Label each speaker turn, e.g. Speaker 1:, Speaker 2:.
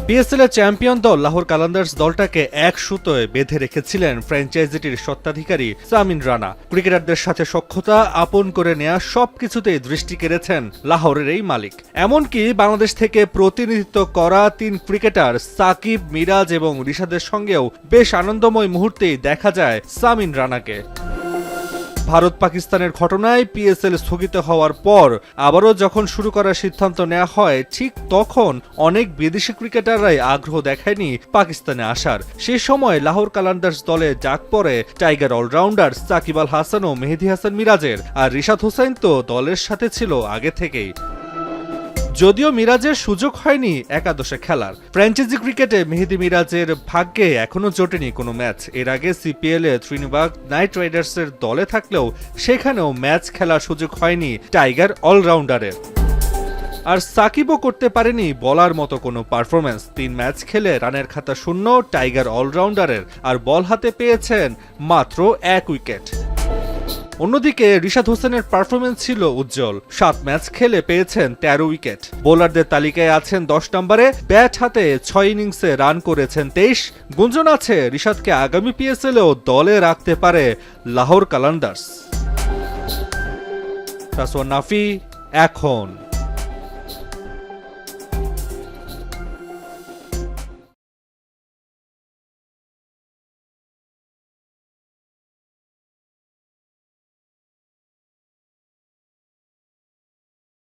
Speaker 1: PSL এর champion দল লাহোর কালান্দার্স দলটাকে এক সুতোয় বেঁধে রেখেছিলেন ফ্র্যাঞ্চাইজিটির স্বত্বাধিকারী সামিন রানা। ক্রিকেটারদের সাথে সখ্যতা আপন করে নেয়া সবকিছুতেই দৃষ্টি কেড়েছেন লাহোরের এই মালিক। এমনকি বাংলাদেশ থেকে প্রতিনিধিত্ব করা ৩ ক্রিকেটার সাকিব, মিরাজ এবং রিশাদের সঙ্গেও বেশ আনন্দময় মুহূর্তেই দেখা যায় সামিন রানাকে। ভারত পাকিস্তানের ঘটনায় পিএসএল স্থগিত হওয়ার পর আবারও যখন শুরু করার সিদ্ধান্ত নেওয়া হয়, ঠিক তখন অনেক বিদেশি ক্রিকেটাররাই আগ্রহ দেখায়নি পাকিস্তানে আসার। সেই সময় লাহোর কালান্দার্স দলে ডাক পড়ে টাইগার অলরাউন্ডার সাকিব আল হাসান ও মেহেদী হাসান মিরাজের, আর রিশাদ হোসাইন তো দলের সাথে ছিল আগে থেকেই। যদিও মিরাজের সুযোগ হয়নি একাদশে খেলার। ফ্র্যাঞ্চাইজি ক্রিকেটে মেহেদী মিরাজের ভাগ্যে এখনো জোটেনি কোনো ম্যাচ। এর আগে সিপিএলে ত্রিনিবাগ নাইট রাইডার্সের দলে থাকলেও সেখানেও ম্যাচ খেলার সুযোগ হয়নি টাইগার অলরাউন্ডারের। আর সাকিবও করতে পারেনি বলার মতো কোনো পারফরম্যান্স। ৩ ম্যাচ খেলে রানের খাতা শূন্য টাইগার অলরাউন্ডারের, আর বল হাতে পেয়েছেন মাত্র ১ উইকেট। অন্যদিকে রিশাদ হোসেনের পারফরমেন্স ছিল উজ্জ্বল। ৭ ম্যাচ খেলে পেয়েছেন ১৩ উইকেট। বোলারদের তালিকায় আছেন ১০ নম্বরে। ব্যাট হাতে ৬ ইনিংসে রান করেছেন ২৩। গুঞ্জন আছে রিশাদকে আগামী পিএসএলেও দলে রাখতে পারে লাহোর কালান্দার্স। তাসওয়ান নাফি, এখন।